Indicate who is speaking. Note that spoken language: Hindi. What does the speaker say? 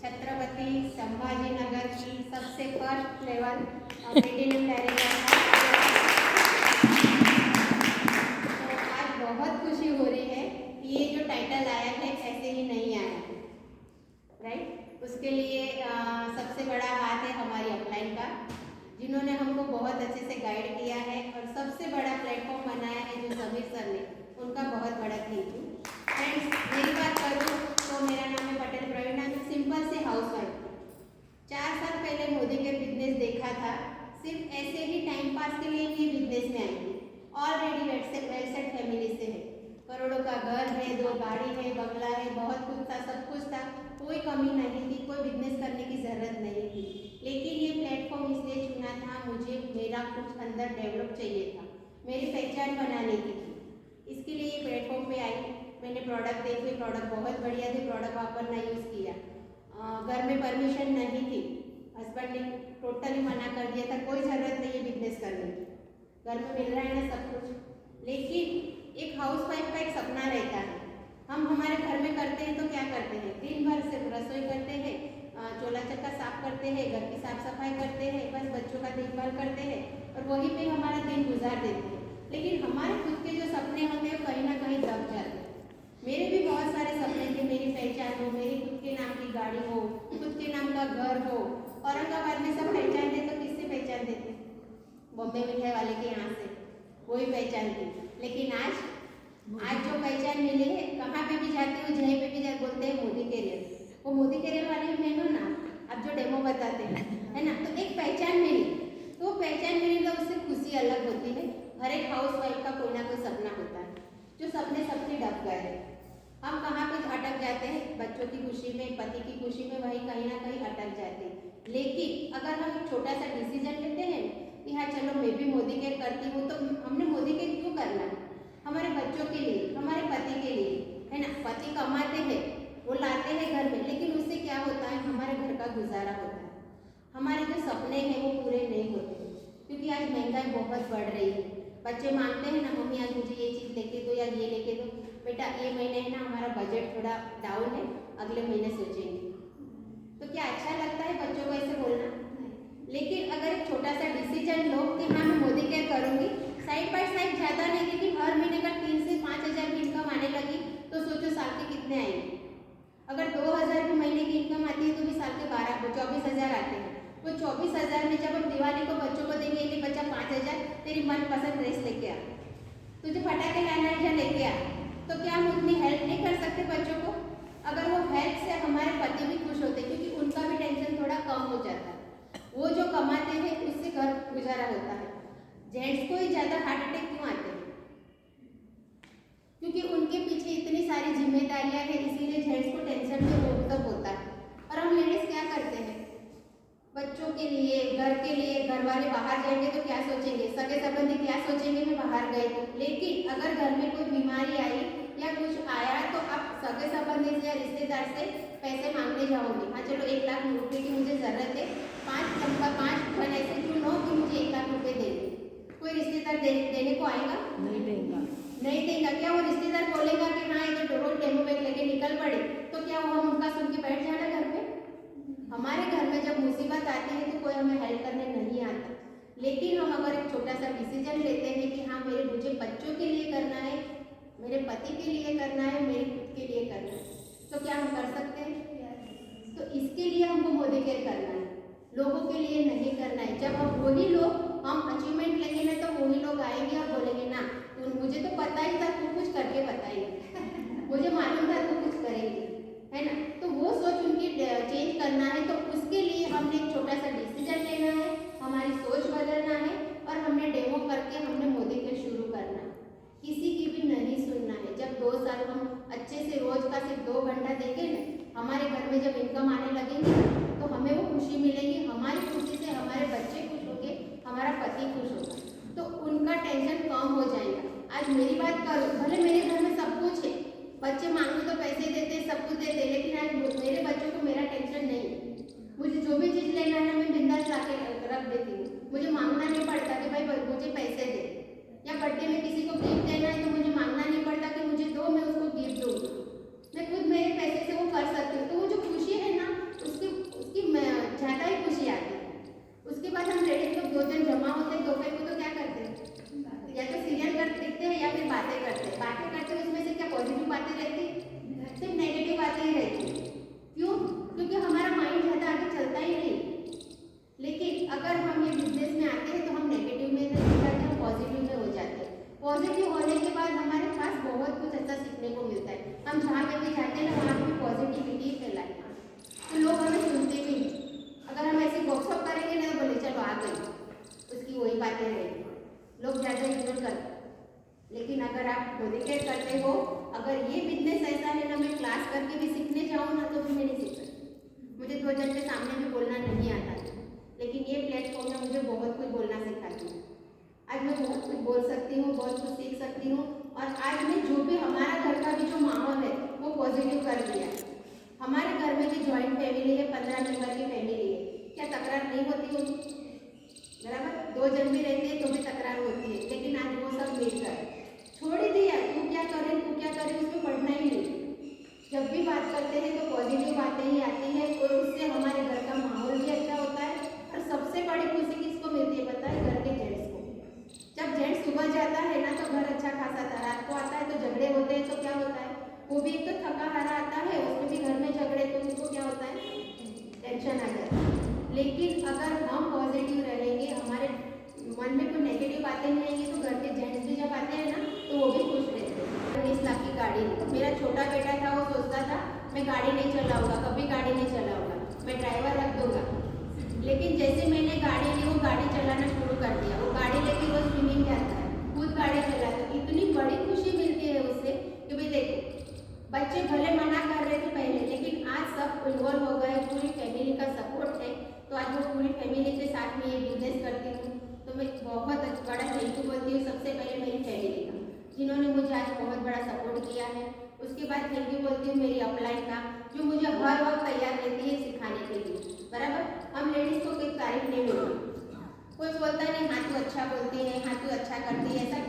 Speaker 1: छत्रपति संभाजीनगर की सबसे फर्स्ट लेवल प्लेटिनम डायरेक्टर तो आज बहुत खुशी हो रही है कि ये जो टाइटल आया है ऐसे ही नहीं आया, राइट। उसके लिए सबसे बड़ा हाथ है हमारी अपलाइन का, जिन्होंने हमको बहुत अच्छे से गाइड किया है और सबसे बड़ा प्लेटफॉर्म बनाया है जो समीर सर ने, उनका बहुत बड़ा थैंक यू। फ्रेंड्स, मेरी बात करूँ तो मेरा नाम है पटेल प्रवीणा, मैं सिंपल से हाउसवाइफ थी। 4 साल पहले मोदी के बिजनेस देखा था, सिर्फ ऐसे ही टाइम पास के लिए ही बिजनेस में आई थी। ऑलरेडी वेल सेट फैमिली से है, करोड़ों का घर है, 2 गाड़ी है, बंगला है, बहुत कुछ था, सब कुछ था, कोई कमी नहीं थी, कोई बिजनेस करने की ज़रूरत नहीं थी। लेकिन ये प्लेटफॉर्म इसलिए चुना था, मुझे मेरा कुछ अंदर डेवलप चाहिए था, मेरी पहचान बनाने की थी, इसके लिए ये प्लेटफॉर्म पे आई। मैंने प्रोडक्ट देखे, प्रोडक्ट बहुत बढ़िया थे, प्रोडक्ट वापरना यूज़ किया। घर में परमिशन नहीं थी, हस्बैंड ने टोटली मना कर दिया था, कोई ज़रूरत नहीं है बिजनेस करने की, घर में मिल रहा है ना सब कुछ। लेकिन एक हाउसवाइफ का एक सपना रहता है, हम हमारे घर में करते हैं तो क्या करते हैं, दिन भर सिर्फ रसोई करते हैं, चूल्हा चक्का साफ करते हैं, घर की साफ सफाई करते हैं, बस बच्चों का देखभाल करते हैं और वहीं पे हमारा दिन गुजार देते हैं। लेकिन हमारे खुद के जो सपने होते हैं कहीं ना कहीं दब जाते हैं। मेरे भी बहुत सारे सपने थे, मेरी पहचान हो, मेरी खुद के नाम की गाड़ी हो, खुद के नाम का घर हो। औरंगाबाद में सब पहचान दे तो किससे पहचान देते, बॉम्बे मिठाई वाले के यहाँ से वही पहचान थी। लेकिन आज जो पहचान मिली है, कहाँ पे भी जाती हूँ, जहीं पे भी जाए बोलते हैं मोदी कैरियर, वो मोदी कैरियर वाले मैं हूँ ना, अब जो डेमो बताते हैं, है ना। तो एक पहचान मिली, तो पहचान मिली तो उससे खुशी अलग होती है। हर एक हाउसवाइफ का कोई ना कोई सपना होता है, जो सपने सबके डब गए हैं। हम कहाँ पे अटक जाते हैं, बच्चों की खुशी में, पति की खुशी में, वही कहीं ना कहीं अटक जाते हैं। लेकिन अगर हम एक छोटा सा डिसीजन लेते हैं कि हाँ चलो मैं भी मोदी केयर करती हूँ, तो हमने मोदी केयर क्यों करना है, हमारे बच्चों के लिए, हमारे पति के लिए, है ना। पति कमाते हैं, वो लाते हैं घर में, लेकिन उससे क्या होता है, हमारे घर का गुजारा होता है, हमारे जो सपने हैं वो पूरे नहीं होते, क्योंकि आज महंगाई बहुत बढ़ रही है। बच्चे मांगते हैं ना, मम्मी आज मुझे ये चीज़ लेके दो या ये लेके दो। बेटा ये महीने है ना हमारा बजट थोड़ा डाउन है, अगले महीने सोचेंगे। तो क्या अच्छा लगता है बच्चों को ऐसे बोलना? लेकिन अगर एक छोटा सा डिसीजन लो कि हाँ मैं मोदी केयर करूँगी, साइड बाय साइड ज़्यादा नहीं, लेकिन हर महीने अगर 3 से 5 हज़ार की इनकम आने लगी तो सोचो साल के कितने आएंगे। अगर 2,000 की महीने की इनकम आती है तो भी साल के 24,000 आते हैं। वो 24,000 में जब हम दिवाली को बच्चों को देंगे कि बच्चा 5,000 तेरी मनपसंद ड्रेस लेके आ, तुझे पटाखे लाना है या लेके आ, तो क्या हम उतनी हेल्प नहीं कर सकते बच्चों को? अगर वो हेल्प से हमारे पति भी खुश होते, क्योंकि उनका भी टेंशन थोड़ा कम हो जाता है, वो जो कमाते हैं उससे घर गुजारा होता है। जेंट्स को ही ज़्यादा हार्ट अटैक क्यों आते हैं? क्योंकि उनके पीछे इतनी सारी जिम्मेदारियां हैं, इसीलिए जेंट्स को टेंशन में रोकटोक होता है। और हम लेडीज क्या करते हैं, बच्चों के लिए, घर के लिए, घर वाले बाहर जाएंगे तो क्या सोचेंगे, सगे संबंधी क्या सोचेंगे मैं बाहर गए तो। लेकिन अगर घर में कोई बीमारी आई या कुछ आया तो आप सगे संबंधी से या रिश्तेदार से पैसे मांगने जाओगे, हाँ चलो 1 लाख रुपए की मुझे ज़रूरत है, 5 घन ऐसे क्यों नो कि मुझे 1 लाख रुपए दे दे। कोई रिश्तेदार देने को आएगा? नहीं देगा, नहीं देगा। क्या वो रिश्तेदार बोलेगा कि हाँ ये तो रोज डेमो बैग लेके निकल पड़े, तो क्या वो हम उनका सुन के बैठ जाना घर पे? हमारे घर में जब मुसीबत आती है तो कोई हमें हेल्प करने नहीं आता। लेकिन हम अगर एक छोटा सा डिसीजन लेते हैं कि हाँ मुझे बच्चों के लिए करना है, मेरे पति के लिए करना है, मेरे खुद के लिए करना है, तो क्या हम कर सकते हैं? तो इसके लिए हमको मोदी केयर करना है, लोगों के लिए नहीं करना है। जब हम वही लोग हम अचीवमेंट लेंगे ना, तो वही लोग आएंगे और बोलेंगे ना मुझे तो पता ही था, तू कुछ करके बताएंगे मुझे मालूम था तू कुछ करेंगे, है ना। तो वो सोच उनकी चेंज करना है, तो उसके लिए हमने एक छोटा सा डिसीजन लेना है, हमारी सोच बदलना है और हमने डेमो करके हमने मोदी केयर शुरू करना है। किसी की भी नहीं सुनना है। जब 2 साल हम अच्छे से रोज का सिर्फ 2 घंटा देंगे ना, हमारे घर में जब इनकम आने लगेगी तो हमें वो खुशी मिलेगी, हमारी खुशी से हमारे बच्चे खुश होंगे, हमारा पति खुश होगा, तो उनका टेंशन कम हो जाएगा। आज मेरी बात करो, भले मेरे घर में सब कुछ है, बच्चे मांगो तो पैसे देते, सब कुछ देते, लेकिन आज मेरे बच्चों को मेरा टेंशन नहीं है। मुझे जो भी चीज़ लेना है मैं बिंदास ला के रख देती हूँ, मुझे मांगना नहीं पड़ता कि भाई मुझे पैसे दे, या बर्थडे में किसी को गिफ्ट देना है तो मुझे मांगना नहीं पड़ता कि मुझे दो मैं उसको गिफ्ट दूँ, मैं खुद मेरे पैसे से वो कर सकती हूँ। तो वो जो खुशी है ना, अगर ये बिजनेस ऐसा है ना, मैं क्लास करके भी सीखने जाऊँ ना तो भी मैं नहीं सीख सकती। मुझे 2 जन के सामने भी बोलना नहीं आता है, लेकिन ये प्लेटफॉर्म में मुझे बहुत कुछ बोलना सिखाती है। आज मैं बहुत कुछ बोल सकती हूँ, बहुत कुछ सीख सकती हूँ। और आज मैं जो भी हमारा घर का भी जो माहौल है वो पॉजिटिव कर दिया। हमारे घर में जो जॉइंट फैमिली है, 15 मेंबर की फैमिली है, क्या तकरार नहीं होती होगी? बराबर, 2 जन भी रहते हैं तो भी तकरार होती है, लेकिन आज वो सब मिलकर छोड़ ही दिया। तू क्या करे उसमें पढ़ना ही नहीं। जब भी बात करते हैं तो पॉजिटिव बातें ही आती है और उससे हमारे घर का माहौल भी अच्छा होता है। और सबसे बड़ी खुशी किसको मिलती है पता है? घर के जेंट्स को। जब जेंट्स सुबह जाता है ना तो घर अच्छा खासा था, रात को आता है तो झगड़े होते हैं तो क्या होता है? वो भी एक तो थका हारा आता है, उसमें भी घर में झगड़े, तो उनको क्या होता है? टेंशन आ जाती है। लेकिन अगर हम पॉजिटिव रहेंगे, हमारे मन में कोई नेगेटिव बातें नहीं आएंगी, तो घर के जेंट्स भी जब आते हैं ना तो वो भी खुश रहते हैं। 20 लाख की गाड़ी, मेरा छोटा बेटा था, वो सोचता था मैं गाड़ी नहीं चलाऊंगा, कभी गाड़ी नहीं चलाऊंगा, मैं ड्राइवर रख दूंगा। लेकिन जैसे मैंने गाड़ी ली, वो गाड़ी चलाना शुरू कर दिया। वो गाड़ी लेके वो स्विमिंग जाता है, खुद गाड़ी चलाता है। इतनी बड़ी खुशी मिलती है उससे कि भाई देखो, बच्चे भले मना कर रहे थे पहले, लेकिन आज सब इन्वॉल्व हो गए, पूरी फैमिली का सपोर्ट है, तो आज वो पूरी फैमिली के साथ में ये बिजनेस करती हूँ। तो मैं बहुत बड़ा थैंक यू बोलती हूँ सबसे पहले मेरी फैमिली का, जिन्होंने मुझे आज बहुत बड़ा सपोर्ट किया है। उसके बाद थैंक यू बोलती हूँ मेरी अपलाइन का, जो मुझे हर वक्त तैयार रहती है सिखाने के लिए। बराबर, हम लेडीज़ को कोई तारीफ नहीं मिलती, कोई बोलता नहीं हाँ तू अच्छा बोलती है, हाँ तू अच्छा करती है, ऐसा